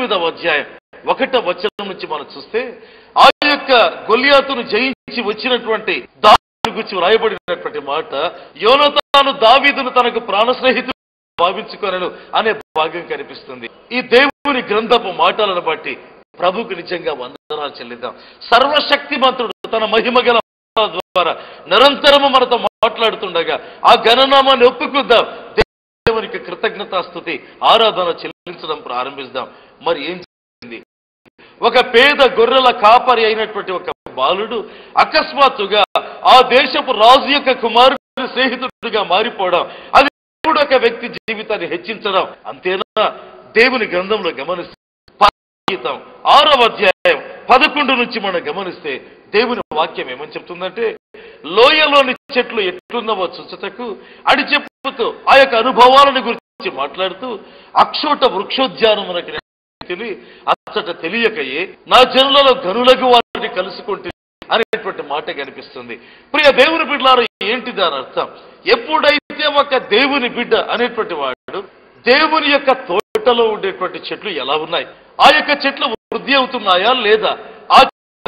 19వ అధ్యాయం 1వ వచనం నుంచి మనం చూస్తే ఆ యొక్క గొలియాతును జయించి వచ్చినటువంటి దావీదు గురించి వ్రాయబడినటువంటి మాట, యోనాతాను దావీదును తనకు ప్రాణ స్నేహితుడు భావించుకొనెను అనే భాగం కనిపిస్తుంది. ఈ దేవుని గ్రంథపు మాటలను బట్టి ప్రభుకు నిజంగా వందనాలు చెల్లిద్దాం. సర్వశక్తిమంతుడు తన మహిమగల ద్వారా నిరంతరము మనతో మాట్లాడుతుండగా ఆ ఘననామాన్ని ఒప్పుకుందాం. దేవునికి కృతజ్ఞతాస్తుతి ఆరాధన చెల్లించడం ప్రారంభిస్తాం. మరి ఏం జరిగింది? ఒక పేద గొర్రెల కాపరి అయినటువంటి ఒక బాలుడు అకస్మాత్తుగా ఆ దేశపు రాజు యొక్క కుమారుడి స్నేహితుడిగా మారిపోవడం, అది దేవుడు ఒక వ్యక్తి జీవితాన్ని హెచ్చించడం అంతేనా? దేవుని గ్రంథంలో గమనిస్తే గీతం 6వ అధ్యాయం 11 నుంచి మనం గమనిస్తే దేవుని వాక్యం ఏమని చెప్తుందంటే, లోయలోని చెట్లు ఎట్లున్నవో చూచుటకు అడి చెప్పుతూ ఆ యొక్క అనుభవాలను గురించి మాట్లాడుతూ అక్షోట వృక్షోద్యానమునకి అచ్చట తెలియకయే నా జనులలో గనులకు వారిని కలుసుకుంటే అనేటువంటి మాట కనిపిస్తుంది. ప్రియ దేవుని బిడ్డలారా, ఏంటి దాని అర్థం? ఎప్పుడైతే ఒక దేవుని బిడ్డ అనేటువంటి వాడు దేవుని యొక్క తోటలో ఉండేటువంటి చెట్లు ఎలా ఉన్నాయి, ఆ యొక్క చెట్లు వృద్ధి అవుతున్నాయా లేదా, ఆ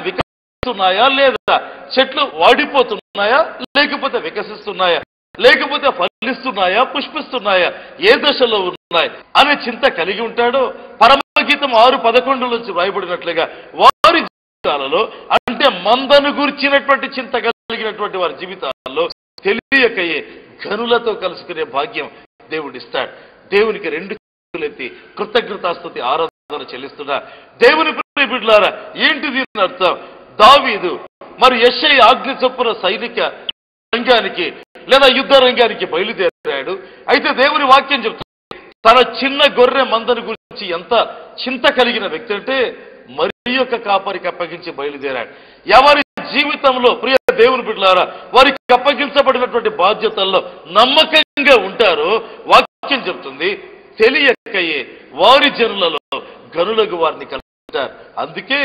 వికసిస్తున్నాయా లేదా, చెట్లు వాడిపోతున్నాయా లేకపోతే వికసిస్తున్నాయా, లేకపోతే ఫలిస్తున్నాయా పుష్పిస్తున్నాయా, ఏ దశలో ఉన్నాయి అనే చింత కలిగి ఉంటాడో, పరమగీతం 6:11 నుంచి వ్రాయబడినట్లుగా వారి జీవితాలలో, అంటే మందను గురించినటువంటి చింత కలిగినటువంటి వారి జీవితాల్లో తెలియకయే ఘనులతో కలుసుకునే భాగ్యం దేవుడిస్తాడు. దేవునికి 2 చేతులెత్తి కృతజ్ఞతాస్తుతి ఆరాధన చెల్లిస్తున్నా. దేవుని బిడ్డలారా, ఏంటి దీని అర్థం? దావీదు మరి యెషయి ఆజ్ఞ చొప్పున సైనిక రంగానికి లేదా యుద్ధ రంగానికి బయలుదేరాడు. అయితే దేవుని వాక్యం చెప్తుంది, తన చిన్న గొర్రె మందను గురించి ఎంత చింత కలిగిన వ్యక్తి అంటే మరి యొక్క కాపరికి అప్పగించి బయలుదేరాడు. ఎవరి జీవితంలో ప్రియ దేవుని బిడ్డలారా వారికి అప్పగించబడినటువంటి బాధ్యతల్లో నమ్మకంగా ఉంటారో వాక్యం చెప్తుంది, తెలియకయే వారి జనులలో గనులకు వారిని కలుగుతారు. అందుకే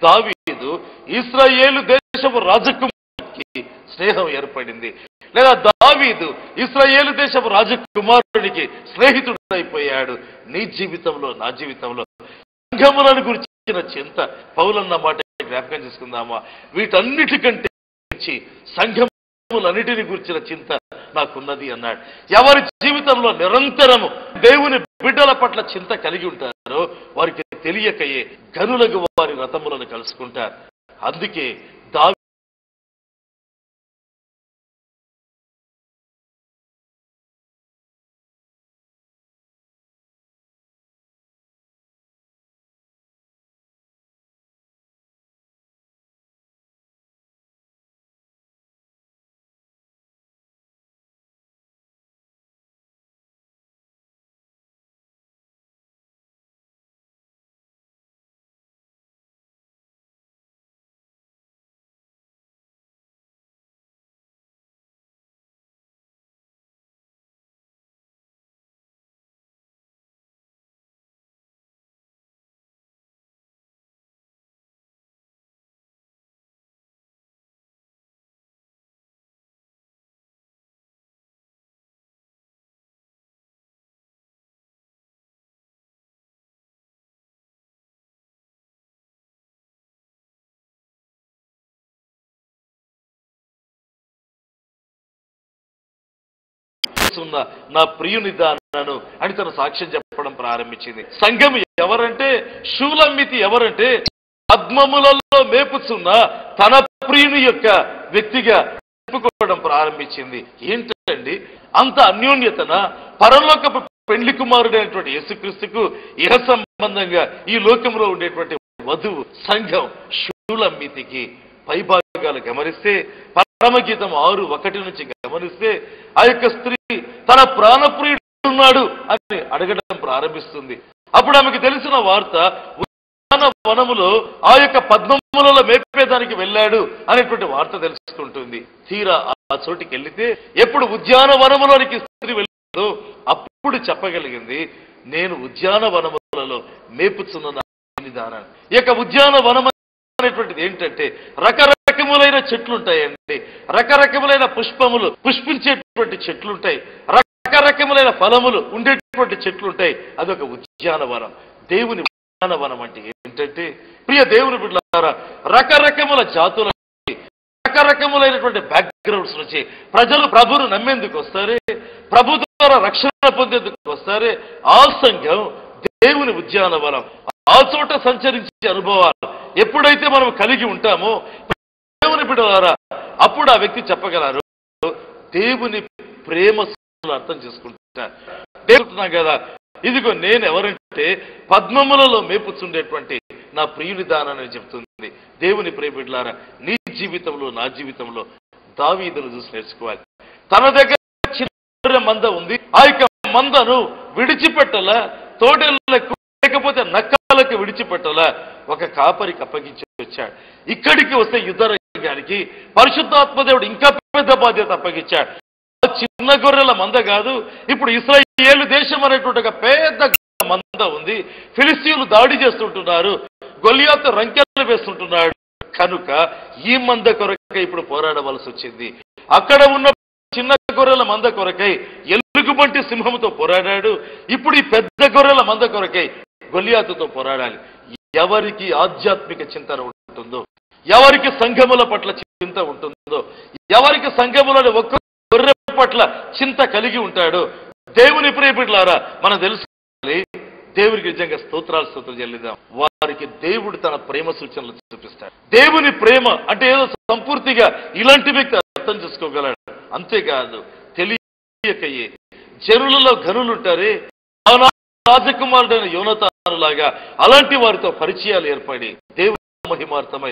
దావీదు ఇశ్రాయేలు దేశపు రాజకుమారునికి స్నేహం ఏర్పడింది, లేదా దావీదు ఇశ్రాయేలు దేశపు రాజకుమారునికి స్నేహితుడైపోయాడు. నీ జీవితంలో నా జీవితంలో సంఘములను గురించిన చింత పౌలన్న మాట జ్ఞాపకం చేసుకుందామా? వీటన్నిటికంటే సంఘములన్నిటిని గురించిన చింత నాకున్నది అన్నాడు. ఎవరి జీవితంలో నిరంతరము దేవుని బిడ్డల పట్ల చింత కలిగి ఉంటారో వారికి తెలియకయే గనులకు వారి రథములను కలుసుకుంటారు. అందుకే నా ప్రియుని దానను అని తన సాక్ష్యం చెప్పడం ప్రారంభించింది. సంఘం ఎవరంటే, షూలమ్మితి ఎవరంటే పద్మములలో మేపుచున్న తన ప్రియుని యొక్క వ్యక్తిగా చెప్పుకోవడం ప్రారంభించింది. ఏంటండి అంత అన్యోన్యతన? పరలోకపు పెళ్లి కుమారుడైనటువంటి యేసుక్రీస్తుకు ఇహ సంబంధంగా ఈ లోకంలో ఉండేటువంటి వధువు సంఘం షూలమ్మితికి పైభాగాలు గమనిస్తే, పరమగీతం 6:1 నుంచి గమనిస్తే ఆ యొక్క స్త్రీ తన ప్రాణప్రియుడు ఉన్నాడు అని అడగడం ప్రారంభిస్తుంది. అప్పుడు ఆమెకు తెలిసిన వార్త, ఉద్యానవనములో ఆ యొక్క పద్మములలో మేపేదానికి వెళ్ళాడు అనేటువంటి వార్త తెలుసుకుంటుంది. తీరా ఆ చోటికి వెళ్లితే ఎప్పుడు ఉద్యానవనములోనికి స్త్రీ వెళ్ళిందో అప్పుడు చెప్పగలిగింది, నేను ఉద్యానవనములలో మేపుచున్న దానని. ఈ యొక్క ఉద్యానవనం అనేటువంటిది ఏంటంటే రకరకములైన చెట్లుంటాయండి, రకరకములైన పుష్పములు పుష్పించేటువంటి చెట్లుంటాయి, రకరకములైన ఫలములు ఉండేటువంటి చెట్లుంటాయి. అదొక ఉద్యానవనం. దేవుని ఉద్యానవనం అంటే ఏంటంటే, ప్రియ దేవుని బిడ్డలారా, రకరకముల జాతుల రకరకములైనటువంటి బ్యాక్గ్రౌండ్స్ నుంచి ప్రజలు ప్రభువును నమ్మేందుకు వస్తారే, ప్రభు ద్వారా రక్షణ పొందేందుకు వస్తారే. ఆ సంఘం దేవుని ఉద్యానవనం. ఆ చోట సంచరించే అనుభవాలు ఎప్పుడైతే మనం కలిగి ఉంటామో దేవుని బిడ్డలారా, అప్పుడు ఆ వ్యక్తి చెప్పగలరు దేవుని ప్రేమ అర్థం చేసుకుంటారు. దేవుడుతున్నాం కదా, ఇదిగో నేను ఎవరంటే పద్మములలో మేపుచుండేటువంటి నా ప్రియుని దానని చెప్తుంది. దేవుని ప్రియ బిడ్డలారా, నీ జీవితంలో నా జీవితంలో దావీదును చూసి నేర్చుకోవాలి. తన దగ్గర చిన్న మంద ఉంది, ఆ యొక్క మందను విడిచిపెట్టలా, తోటలకు లేకపోతే నక్కలకు విడిచిపెట్టలా, ఒక కాపరికి అప్పగించి వచ్చాడు. ఇక్కడికి వస్తే యుద్ధ రంగానికి పరిశుద్ధాత్మదేవుడు ఇంకా పెద్ద బాధ్యత అప్పగించాడు. చిన్న గొర్రెల మంద కాదు, ఇప్పుడు ఇశ్రాయేలు దేశం అనేటువంటి ఒక పెద్ద మంద ఉంది. ఫిలిస్తీయులు దాడి చేస్తుంటున్నారు, గొలియాతు రంకెలు వేస్తుంటున్నాడు. కనుక ఈ మంద కొరకై ఇప్పుడు పోరాడవలసి వచ్చింది. అక్కడ ఉన్న చిన్న గొర్రెల మంద కొరకై ఎలుగుబంటి సింహంతో పోరాడాడు. ఇప్పుడు ఈ పెద్ద గొర్రెల మంద కొరకై గొలియాతుతో పోరాడాలి. ఎవరికి ఆధ్యాత్మిక చింతన ఉంటుందో, ఎవరికి సంఘముల పట్ల చింత ఉంటుందో, ఎవరికి సంఘములని ఒక్క గొర్రె పట్ల చింత కలిగి ఉంటాడో, దేవుని ప్రియ బిడ్డలారా, మనం తెలుసుకోవాలి. దేవునికి నిజంగా స్తోత్రాలు చెల్లిద్దాం. వారికి దేవుడు తన ప్రేమ సూచనలు చూపిస్తాడు. దేవుని ప్రేమ అంటే ఏదో సంపూర్తిగా ఇలాంటి వ్యక్తి అర్థం చేసుకోగలడు. అంతేకాదు, తెలియకయే జనులలో ఘనులుంటారే, రాజకుమారుడైన యోనతాను లాగా అలాంటి వారితో పరిచయాలు ఏర్పడి దేవుని మహిమార్థమై